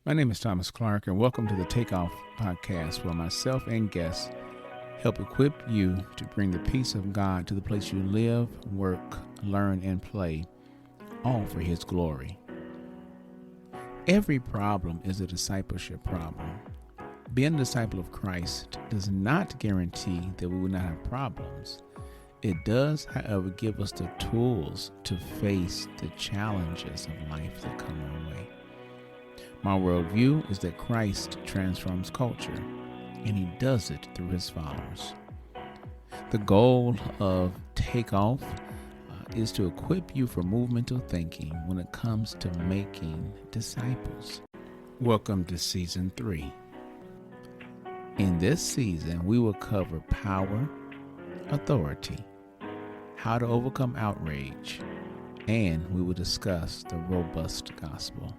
My name is Thomas Clark, and welcome to the Takeoff Podcast, where myself and guests help equip you to bring the peace of God to the place you live, work, learn, and play, all for His glory. Every problem is a discipleship problem. Being a disciple of Christ does not guarantee that we will not have problems. It does, however, give us the tools to face the challenges of life that come our way. My worldview is that Christ transforms culture, and He does it through His followers. The goal of Takeoff is to equip you for movemental thinking when it comes to making disciples. Welcome to Season 3. In this season, we will cover power, authority, how to overcome outrage, and we will discuss the robust gospel.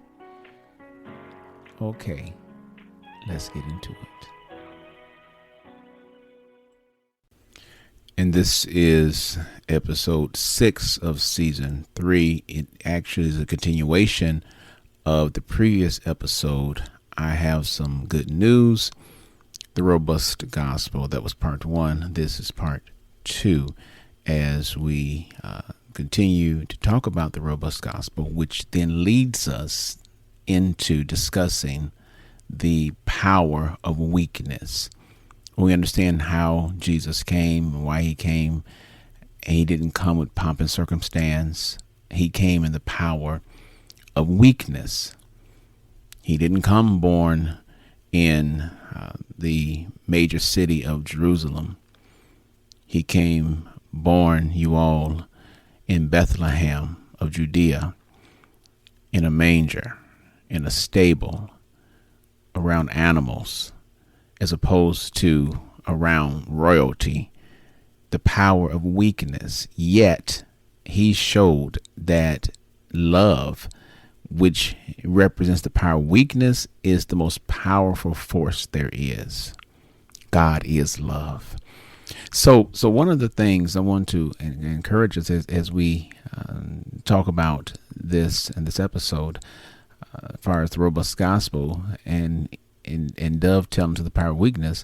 Okay, let's get into it. And this is episode 6 of season 3. It actually is a continuation of the previous episode. I have some good news. The robust gospel, that was part 1. This is part 2 as we continue to talk about the robust gospel, which then leads us into discussing the power of weakness. We understand how Jesus came and why He came. He didn't come with pomp and circumstance. He came in the power of weakness. He didn't come born in the major city of Jerusalem. He came born, you all, in Bethlehem of Judea, in a manger, in a stable, around animals, as opposed to around royalty, the power of weakness. Yet He showed that love, which represents the power of weakness, is the most powerful force there is. God is love. So one of the things I want to encourage us as we talk about this in this episode, as far as the robust gospel and dovetailing to the power of weakness,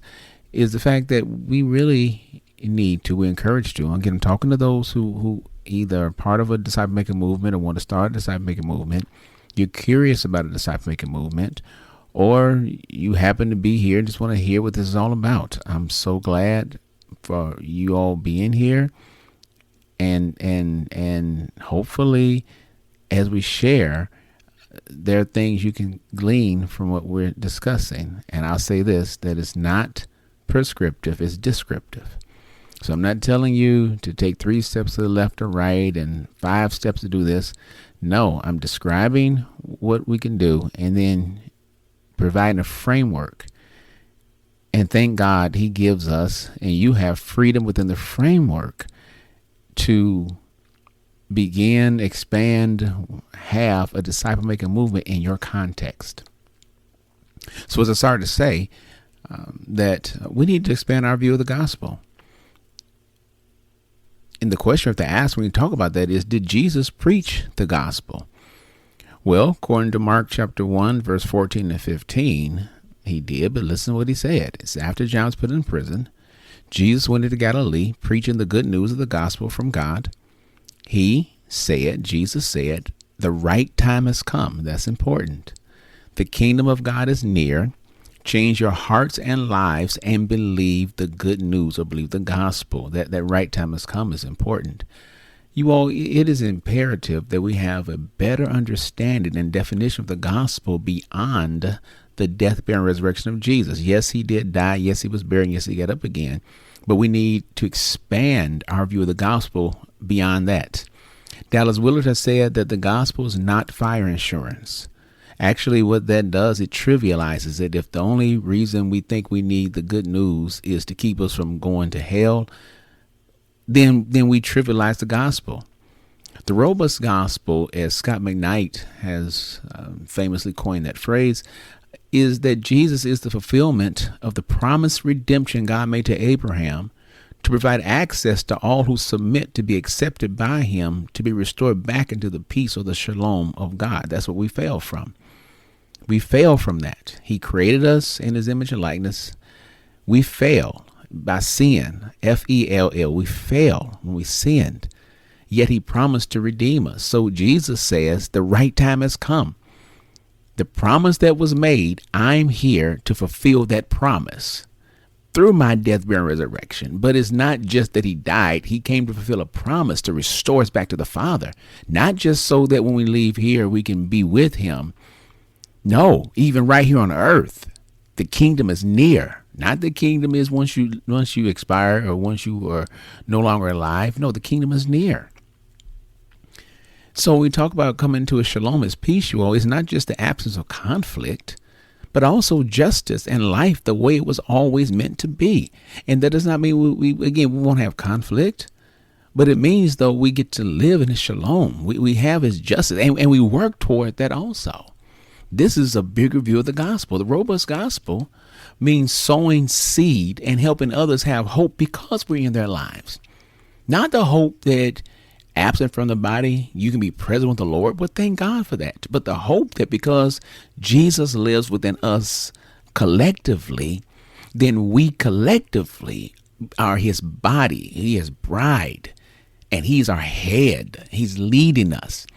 is the fact that we really need to, we're encouraged to, again, I'm talking to those who either are part of a disciple-making movement or want to start a disciple-making movement, you're curious about a disciple-making movement, or you happen to be here and just want to hear what this is all about. I'm so glad for you all being here, and hopefully as we share, there are things you can glean from what we're discussing. And I'll say this, that it's not prescriptive, it's descriptive. So I'm not telling you to take 3 steps to the left or right and 5 steps to do this. No, I'm describing what we can do and then providing a framework. And thank God He gives us, and you have freedom within the framework to begin, expand, have a disciple-making movement in your context. So as I started to say, that we need to expand our view of the gospel. And the question we have to ask when we talk about that is, did Jesus preach the gospel? Well, according to Mark chapter 1, verse 14 and 15, He did, but listen to what He said. It's after John was put in prison. Jesus went into Galilee, preaching the good news of the gospel from God. Jesus said, the right time has come. That's important. The kingdom of God is near. Change your hearts and lives and believe the good news, or believe the gospel. That right time has come is important. You all, it is imperative that we have a better understanding and definition of the gospel beyond the death, burial, and resurrection of Jesus. Yes, He did die. Yes, He was buried. Yes, He got up again. But we need to expand our view of the gospel beyond that. Dallas Willard has said that the gospel is not fire insurance. Actually, what that does, it trivializes it. If the only reason we think we need the good news is to keep us from going to hell, then we trivialize the gospel. The robust gospel, as Scott McKnight has famously coined that phrase, is that Jesus is the fulfillment of the promised redemption God made to Abraham to provide access to all who submit to be accepted by Him, to be restored back into the peace or the shalom of God. That's what we fell from. We fail from that. He created us in his image and likeness. We fail by sin, F-E-L-L. We fail when we sinned, yet he promised to redeem us. So Jesus says the right time has come. The promise that was made, I'm here to fulfill that promise through my death, burial, and resurrection. But it's not just that he died. He came to fulfill a promise to restore us back to the Father, not just so that when we leave here, we can be with him. No, even right here on earth, the kingdom is near. Not the kingdom is once you expire or once you are no longer alive. No, the kingdom is near. So when we talk about coming to a shalom as peace, you all, it's not just the absence of conflict, but also justice and life the way it was always meant to be. And that does not mean we won't have conflict, but it means though we get to live in his shalom. We have his justice and we work toward that also. This is a bigger view of the gospel. The robust gospel means sowing seed and helping others have hope because we're in their lives. Not the hope that absent from the body, you can be present with the Lord, but thank God for that. But the hope that because Jesus lives within us collectively, then we collectively are his body, his bride, and he's our head. He's leading us.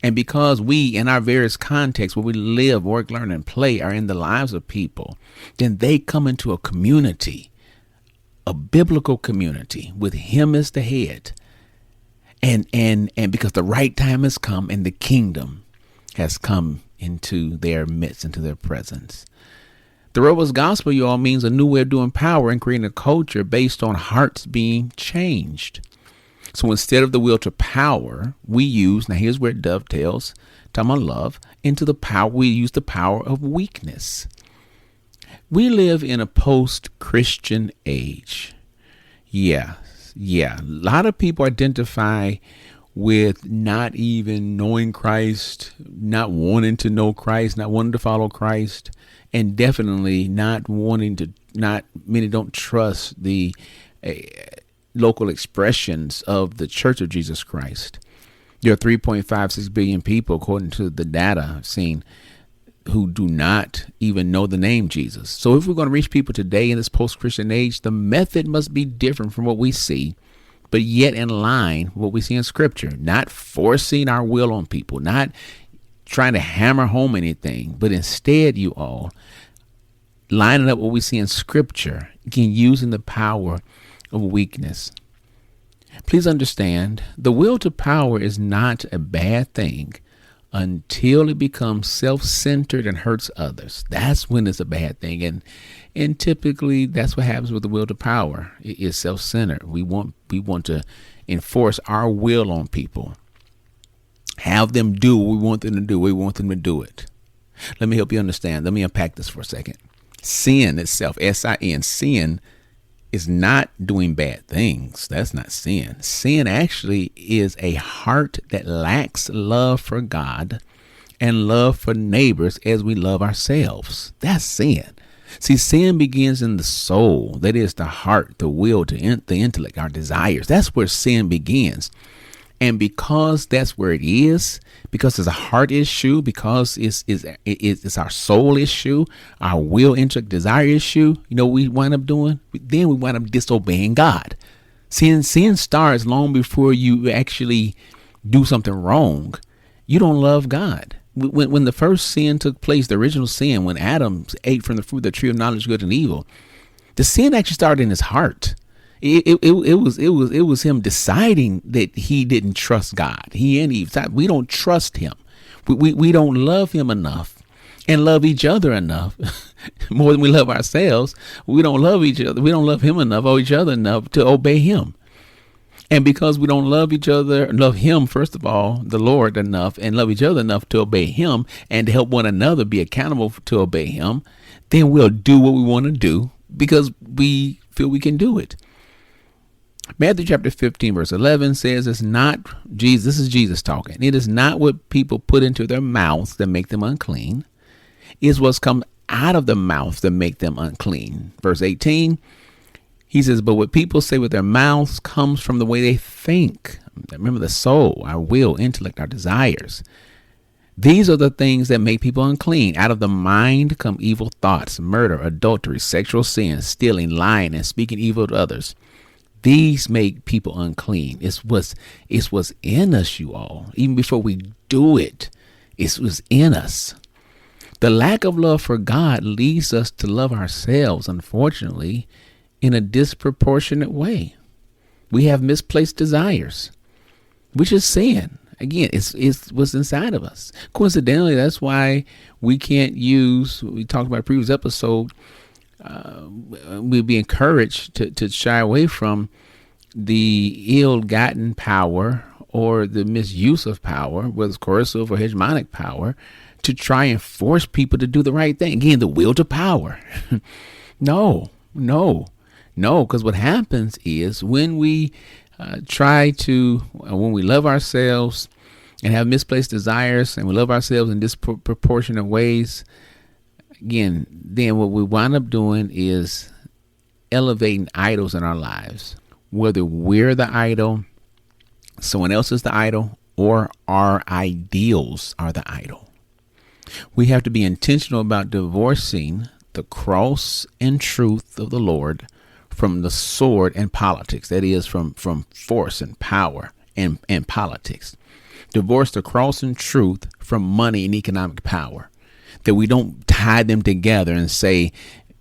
And because we, in our various contexts where we live, work, learn, and play, are in the lives of people, then they come into a community, a biblical community with him as the head. And because the right time has come and the kingdom has come into their midst, into their presence. The robust gospel, you all, means a new way of doing power and creating a culture based on hearts being changed. So instead of the will to power, we use, now here's where it dovetails, talking about love, into the power, we use the power of weakness. We live in a post-Christian age. Yeah. A lot of people identify with not even knowing Christ, not wanting to know Christ, not wanting to follow Christ, and definitely many don't trust the local expressions of the Church of Jesus Christ. There are 3.56 billion people, according to the data I've seen, who do not even know the name Jesus. So if we're going to reach people today in this post-Christian age, the method must be different from what we see, but yet in line with what we see in Scripture, not forcing our will on people, not trying to hammer home anything, but instead, you all, lining up what we see in Scripture, again, using the power of weakness. Please understand, the will to power is not a bad thing until it becomes self-centered and hurts others. That's when it's a bad thing. And typically that's what happens with the will to power. It is self-centered. We want to enforce our will on people. Have them do what we want them to do. We want them to do it. Let me help you understand. Let me unpack this for a second. Sin itself, S-I-N, sin is not doing bad things. That's not sin. Sin actually is a heart that lacks love for God and love for neighbors as we love ourselves. That's sin. See, sin begins in the soul. That is the heart, the will, the intellect, our desires. That's where sin begins. And because that's where it is, because it's a heart issue, because it's our soul issue, our will, intellect, desire issue, you know what we wind up doing? Then we wind up disobeying God. Sin starts long before you actually do something wrong. You don't love God. When the first sin took place, the original sin, when Adam ate from the fruit of the tree of knowledge of good and evil, the sin actually started in his heart. It was him deciding that he didn't trust God. He and Eve, we don't trust him. We don't love him enough and love each other enough more than we love ourselves. We don't love each other. We don't love him enough or each other enough to obey him. And because we don't love each other, love him, first of all, the Lord enough, and love each other enough to obey him and to help one another be accountable to obey him, then we'll do what we want to do because we feel we can do it. Matthew chapter 15, verse 11 says it's not Jesus. This is Jesus talking. It is not what people put into their mouths that make them unclean. It's what's come out of the mouth that make them unclean. Verse 18, he says, but what people say with their mouths comes from the way they think. Remember the soul, our will, intellect, our desires. These are the things that make people unclean. Out of the mind come evil thoughts, murder, adultery, sexual sin, stealing, lying, and speaking evil to others. These make people unclean. It's what's in us, you all. Even before we do it, it was in us. The lack of love for God leads us to love ourselves, unfortunately, in a disproportionate way. We have misplaced desires, which is sin. Again, it's what's inside of us. Coincidentally, that's why we can't use, we talked about a previous episode, we'd be encouraged to shy away from the ill-gotten power or the misuse of power, whether it's coercive or hegemonic power, to try and force people to do the right thing. Again, the will to power. No, because what happens is when we when we love ourselves and have misplaced desires, and we love ourselves in disproportionate ways, again, then what we wind up doing is elevating idols in our lives. Whether we're the idol, someone else is the idol, or our ideals are the idol. We have to be intentional about divorcing the cross and truth of the Lord from the sword and politics. That is, from force and power and politics. Divorce the cross and truth from money and economic power. That we don't tie them together and say,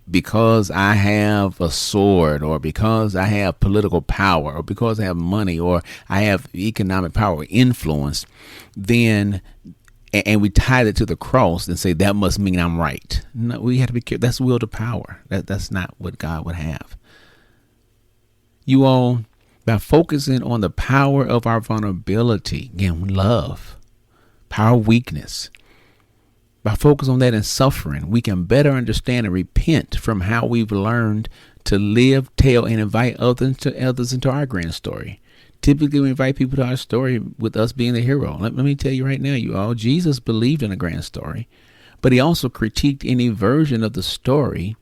because I have a sword, or because I have political power, or because I have money, or I have economic power or influence, then, and we tie it to the cross and say that must mean I'm right. No, we have to be careful. That's will to power. That's not what God would have. You all, by focusing on the power of our vulnerability, again, love, power, weakness, by focusing on that and suffering, we can better understand and repent from how we've learned to live, tell, and invite others into our grand story. Typically, we invite people to our story with us being the hero. Let me tell you right now, you all, Jesus believed in a grand story, but he also critiqued any version of the story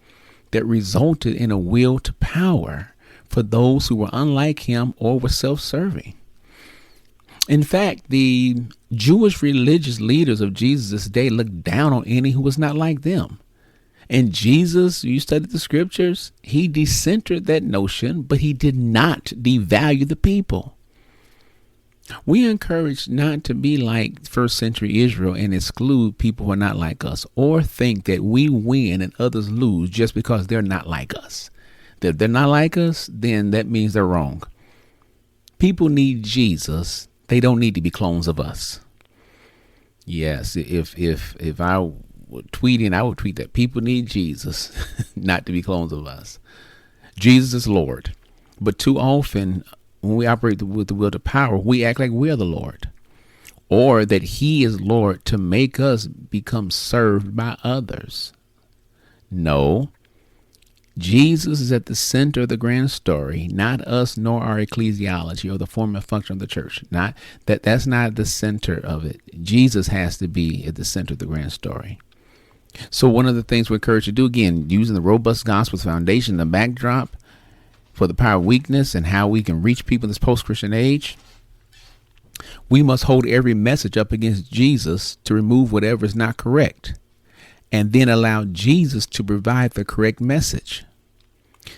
that resulted in a will to power for those who were unlike him or were self-serving. In fact, the Jewish religious leaders of Jesus' day looked down on any who was not like them. And Jesus, you studied the scriptures, he decentered that notion, but he did not devalue the people. We are encouraged not to be like first century Israel and exclude people who are not like us, or think that we win and others lose just because they're not like us. If they're not like us, then that means they're wrong. People need Jesus. They don't need to be clones of us. Yes, if I were tweeting, I would tweet that people need Jesus, not to be clones of us. Jesus is Lord. But too often, when we operate with the will to power, we act like we're the Lord, or that he is Lord to make us become served by others. No. Jesus is at the center of the grand story, not us nor our ecclesiology or the form and function of the church. Not that's not the center of it. Jesus has to be at the center of the grand story. So one of the things we're encouraged to do, again, using the robust gospel foundation, the backdrop for the power of weakness and how we can reach people in this post-Christian age, we must hold every message up against Jesus to remove whatever is not correct, and then allow Jesus to provide the correct message.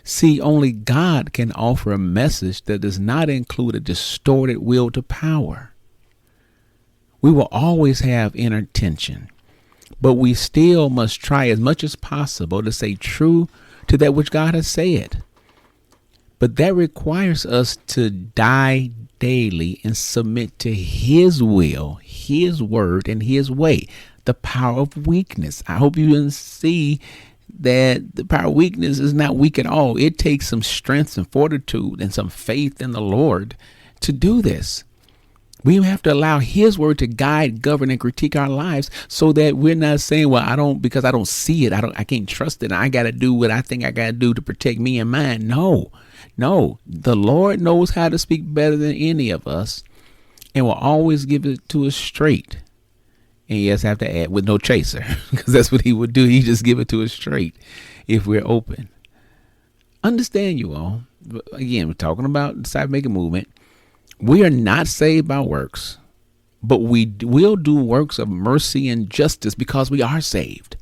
See, only God can offer a message that does not include a distorted will to power. We will always have inner tension, but we still must try as much as possible to stay true to that which God has said. But that requires us to die daily and submit to his will, his word, and his way. The power of weakness. I hope you can see that the power of weakness is not weak at all. It takes some strength and fortitude and some faith in the Lord to do this. We have to allow his word to guide, govern, and critique our lives, so that we're not saying, well, because I don't see it. I can't trust it. I got to do what I think I got to do to protect me and mine. No, the Lord knows how to speak better than any of us, and will always give it to us straight. And yes, I have to add, with no chaser, because that's what he would do. He just give it to us straight if we're open. Understand, you all. Again, we're talking about disciple making movement. We are not saved by works. but we will do works of mercy and justice because we are saved.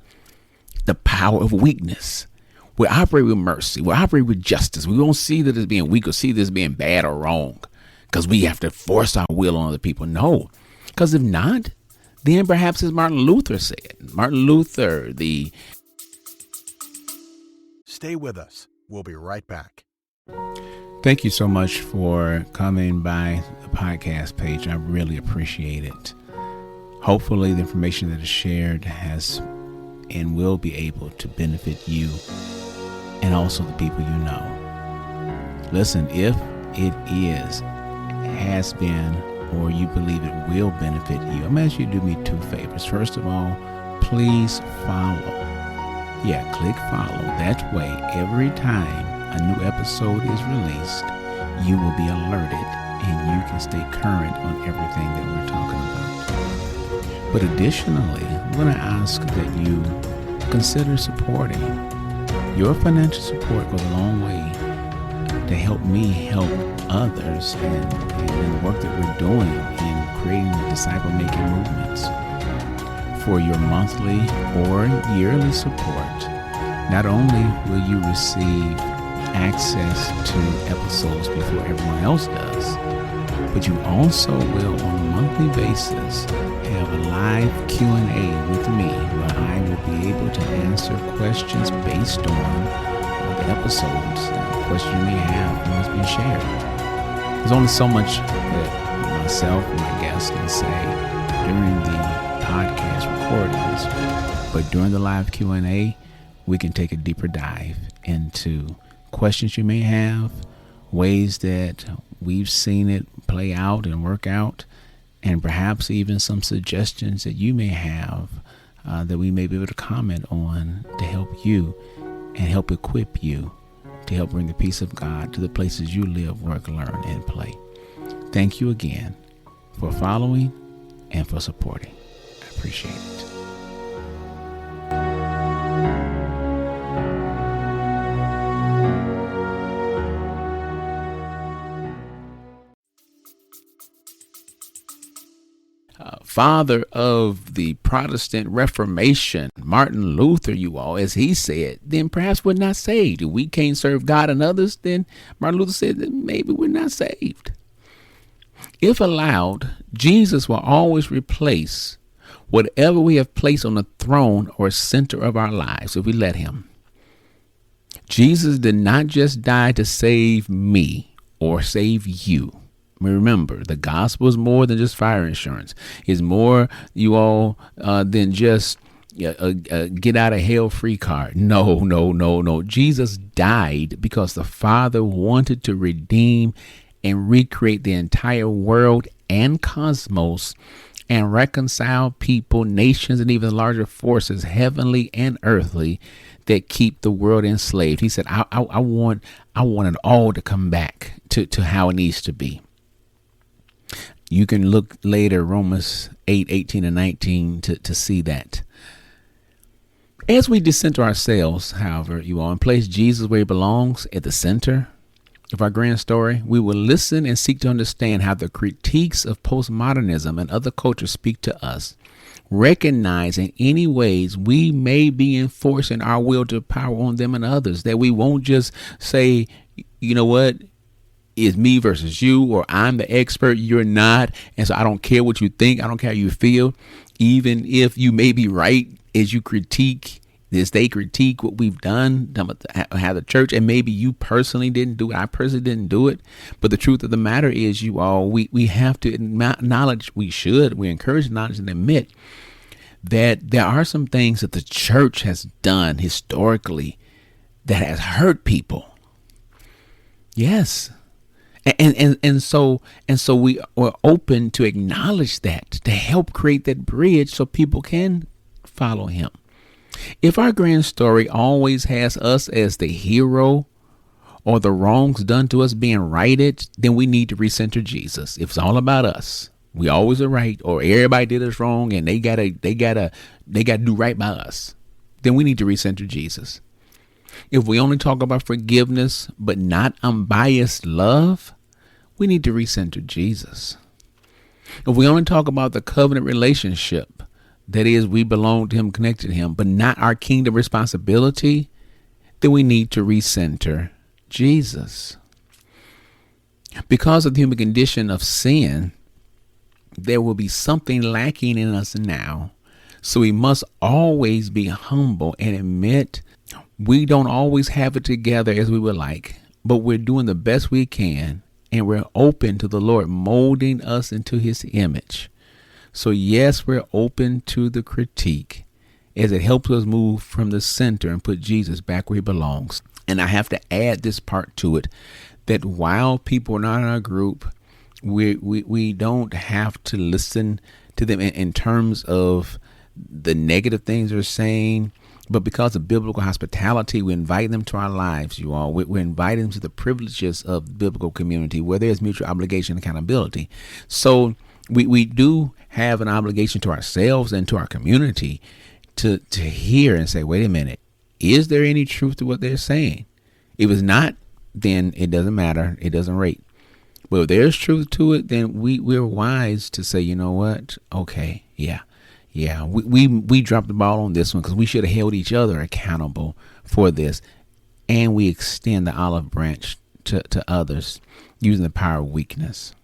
The power of weakness. We operate with mercy. We operate with justice. We won't see that as being weak or see this as being bad or wrong because we have to force our will on other people. No, because if not, then perhaps as Martin Luther said, Stay with us. We'll be right back. Thank you so much for coming by the podcast page. I really appreciate it. Hopefully the information that is shared has and will be able to benefit you and also the people you know. Listen, if it has been, or you believe it will benefit you, I'm asking you to do me 2 favors. First of all, please follow. Yeah, click follow. That way, every time a new episode is released, you will be alerted and you can stay current on everything that we're talking about. But additionally, I'm going to ask that you consider supporting. Your financial support goes a long way to help me help others and the work that we're doing in creating the disciple-making movements. For your monthly or yearly support, not only will you receive access to episodes before everyone else does, but you also will on a monthly basis have a live Q&A with me where I will be able to answer questions based on the episodes and questions you may have when it's been shared. There's only so much that myself and my guests can say during the podcast recordings, but during the live Q&A, we can take a deeper dive into questions you may have, ways that we've seen it play out and work out, and perhaps even some suggestions that you may have that we may be able to comment on to help you and help equip you to help bring the peace of God to the places you live, work, learn, and play. Thank you again for following and for supporting. I appreciate it. Father of the Protestant Reformation, Martin Luther, you all, as he said, then perhaps we're not saved. If we can't serve God and others, then Martin Luther said that maybe we're not saved. If allowed, Jesus will always replace whatever we have placed on the throne or center of our lives if we let him. Jesus did not just die to save me or save you. Remember, the gospel is more than just fire insurance. It's more, you all, than just get out of hell free card. No. Jesus died because the Father wanted to redeem and recreate the entire world and cosmos and reconcile people, nations, and even larger forces, heavenly and earthly, that keep the world enslaved. He said, I want it all to come back to how it needs to be. You can look later, Romans 8:18 and 19, to see that. As we decenter ourselves, however, you all, and place Jesus where he belongs at the center of our grand story, we will listen and seek to understand how the critiques of postmodernism and other cultures speak to us, recognize in any ways we may be enforcing our will to power on them and others, that we won't just say, you know what, it's me versus you, or I'm the expert, you're not, and so I don't care what you think, I don't care how you feel, even if you may be right as you critique this, they critique what we've done, how the church, and maybe you personally didn't do it, I personally didn't do it, but the truth of the matter is, you all, we have to acknowledge, we encourage, acknowledge, and admit that there are some things that the church has done historically that has hurt people. Yes. And so we are open to acknowledge that, to help create that bridge so people can follow him. If our grand story always has us as the hero or the wrongs done to us being righted, then we need to recenter Jesus. If it's all about us, we always are right, or everybody did us wrong and they gotta do right by us, then we need to recenter Jesus. If we only talk about forgiveness but not unbiased love, we need to recenter Jesus. If we only talk about the covenant relationship, that is, we belong to him, connected to him, but not our kingdom responsibility, then we need to recenter Jesus. Because of the human condition of sin, there will be something lacking in us now. So we must always be humble and admit we don't always have it together as we would like, but we're doing the best we can, and we're open to the Lord molding us into his image. So yes, we're open to the critique as it helps us move from the center and put Jesus back where he belongs. And I have to add this part to it, that while people are not in our group, we don't have to listen to them in terms of the negative things they're saying, but because of biblical hospitality, we invite them to our lives, you all. We're inviting them to the privileges of the biblical community where there's mutual obligation and accountability. So we do have an obligation to ourselves and to our community to hear and say, wait a minute, is there any truth to what they're saying? If it's not, then it doesn't matter. It doesn't rate. But if there's truth to it, then we're wise to say, you know what? Okay, yeah, we dropped the ball on this one because we should have held each other accountable for this. And we extend the olive branch to others using the power of weakness.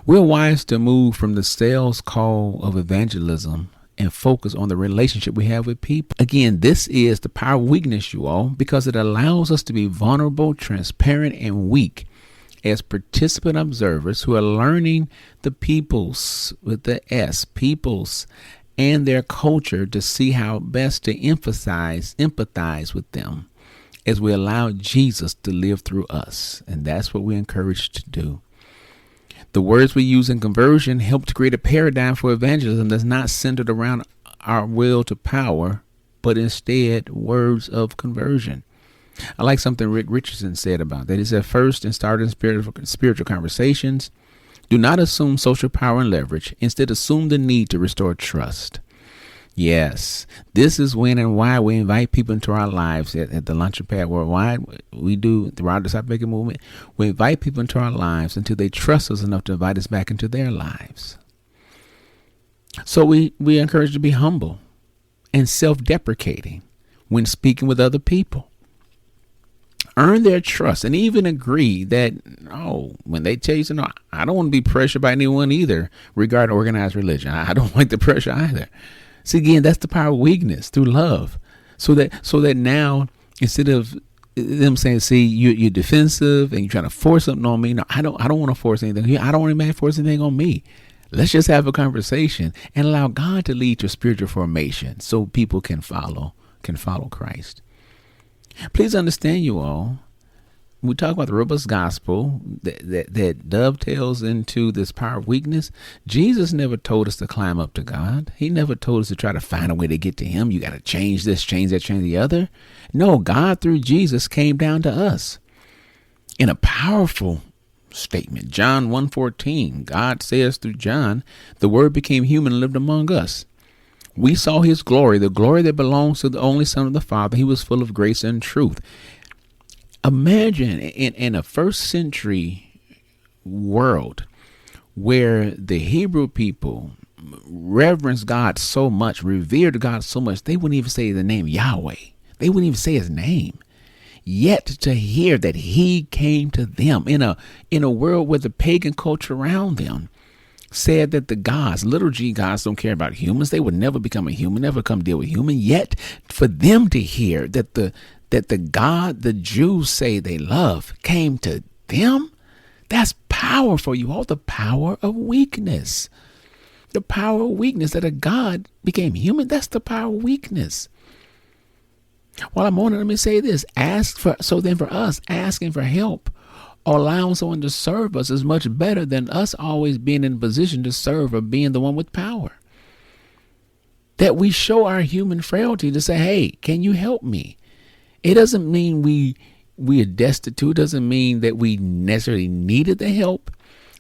We're wise to move from the sales call of evangelism and focus on the relationship we have with people. Again, this is the power of weakness, you all, because it allows us to be vulnerable, transparent, and weak as participant observers who are learning the peoples with the S, peoples, and their culture to see how best to empathize with them as we allow Jesus to live through us. And that's what we're encouraged to do. The words we use in conversion help to create a paradigm for evangelism that's not centered around our will to power, but instead words of conversion. I like something Rick Richardson said about that. He said, first, in starting spiritual conversations, do not assume social power and leverage. Instead, assume the need to restore trust. Yes, this is when and why we invite people into our lives at the Launching Pad Worldwide. We do throughout the Disciple Making movement. We invite people into our lives until they trust us enough to invite us back into their lives. So we encourage to be humble and self-deprecating when speaking with other people. Earn their trust and even agree that, when they tell you, I don't want to be pressured by anyone either regarding organized religion. I don't like the pressure either. See, again, that's the power of weakness through love. So that now, instead of them saying, see, you're defensive and you're trying to force something on me. No, I don't want to force anything. I don't want anybody to force anything on me. Let's just have a conversation and allow God to lead to spiritual formation so people can follow Christ. Please understand, you all, we talk about the robust gospel that dovetails into this power of weakness. Jesus never told us to climb up to God. He never told us to try to find a way to get to him. You got to change this, change that, change the other. No, God through Jesus came down to us in a powerful statement. John 1:14, God says through John, the word became human and lived among us. We saw his glory, the glory that belongs to the only Son of the Father. He was full of grace and truth. Imagine in a first century world where the Hebrew people reverence God so much, revered God so much, they wouldn't even say the name Yahweh. They wouldn't even say his name. Yet to hear that he came to them in a world where the pagan culture around them said that the gods, little g gods, don't care about humans. They would never become a human, never come deal with human. Yet for them to hear that the God the Jews say they love came to them, that's powerful, you all. The power of weakness. The power of weakness, that a God became human. That's the power of weakness. While I'm on it, let me say this. For us, asking for help or allowing someone to serve us is much better than us always being in a position to serve or being the one with power. That we show our human frailty to say, hey, can you help me? It doesn't mean we are destitute. It doesn't mean that we necessarily needed the help,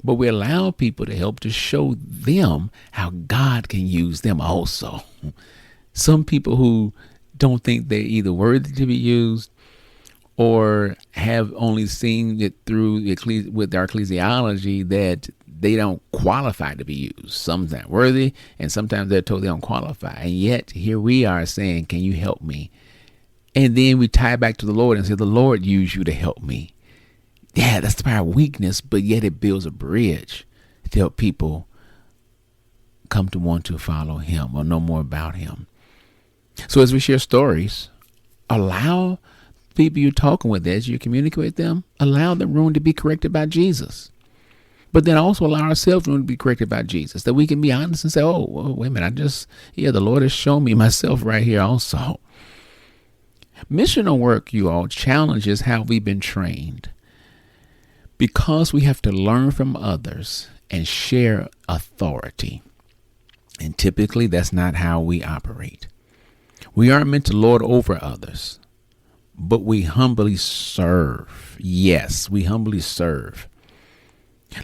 but we allow people to help to show them how God can use them also. Some people who don't think they're either worthy to be used or have only seen it through with our ecclesiology that they don't qualify to be used. Some's not worthy, and sometimes they're told they don't qualify. And yet here we are saying, can you help me? And then we tie back to the Lord and say, the Lord used you to help me. Yeah, that's the power of weakness, but yet it builds a bridge to help people come to want to follow him or know more about him. So as we share stories, allow people you're talking with, as you communicate with them, allow them room to be corrected by Jesus. But then also allow ourselves room to be corrected by Jesus, that we can be honest and say, oh, well, wait a minute, the Lord has shown me myself right here also. Missional work, you all, challenges how we've been trained, because we have to learn from others and share authority. And typically that's not how we operate. We aren't meant to lord over others, but we humbly serve. Yes, we humbly serve.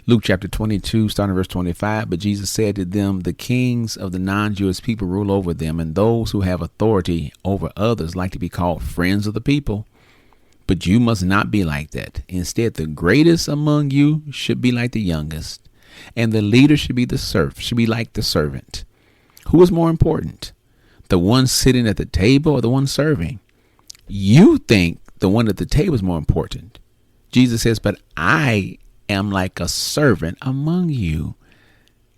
Luke chapter 22, starting verse 25, but Jesus said to them, the kings of the non-Jewish people rule over them, and those who have authority over others like to be called friends of the people. But you must not be like that. Instead, the greatest among you should be like the youngest, and the leader should be like the servant. Who is more important, the one sitting at the table or the one serving? You think the one at the table is more important. Jesus says, but I am like a servant among you.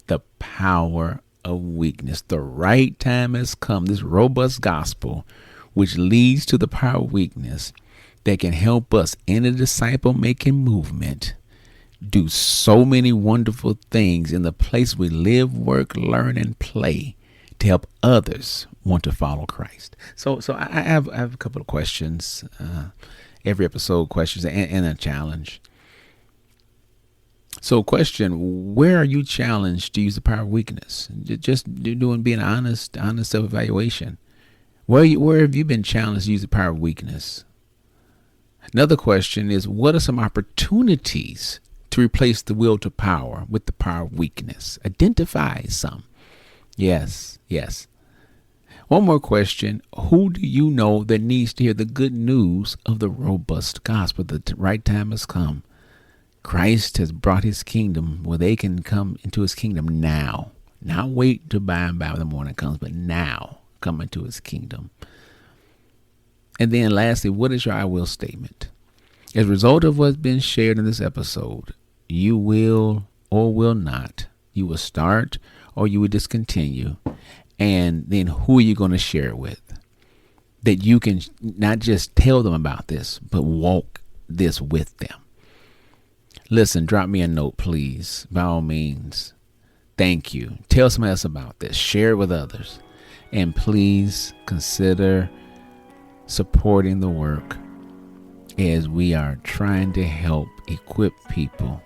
The power of weakness. The right time has come. This robust gospel, which leads to the power of weakness, that can help us in a disciple making movement do so many wonderful things in the place we live, work, learn, and play to help others want to follow Christ. So I have a couple of questions, every episode questions and a challenge. So question, where are you challenged to use the power of weakness? Just being honest self-evaluation. Where have you been challenged to use the power of weakness? Another question is, what are some opportunities to replace the will to power with the power of weakness? Identify some. Yes. One more question. Who do you know that needs to hear the good news of the robust gospel? The right time has come. Christ has brought his kingdom where they can come into his kingdom now. Not wait till by and by when the morning comes, but now come into his kingdom. And then lastly, what is your I will statement? As a result of what's been shared in this episode, you will or will not. You will start or you will discontinue. And then who are you going to share it with? That you can not just tell them about this, but walk this with them. Listen, drop me a note, please. By all means. Thank you. Tell somebody else about this. Share it with others. And please consider supporting the work as we are trying to help equip people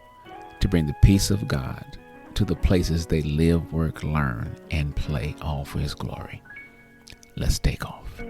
to bring the peace of God to the places they live, work, learn, and play, all for his glory. Let's take off.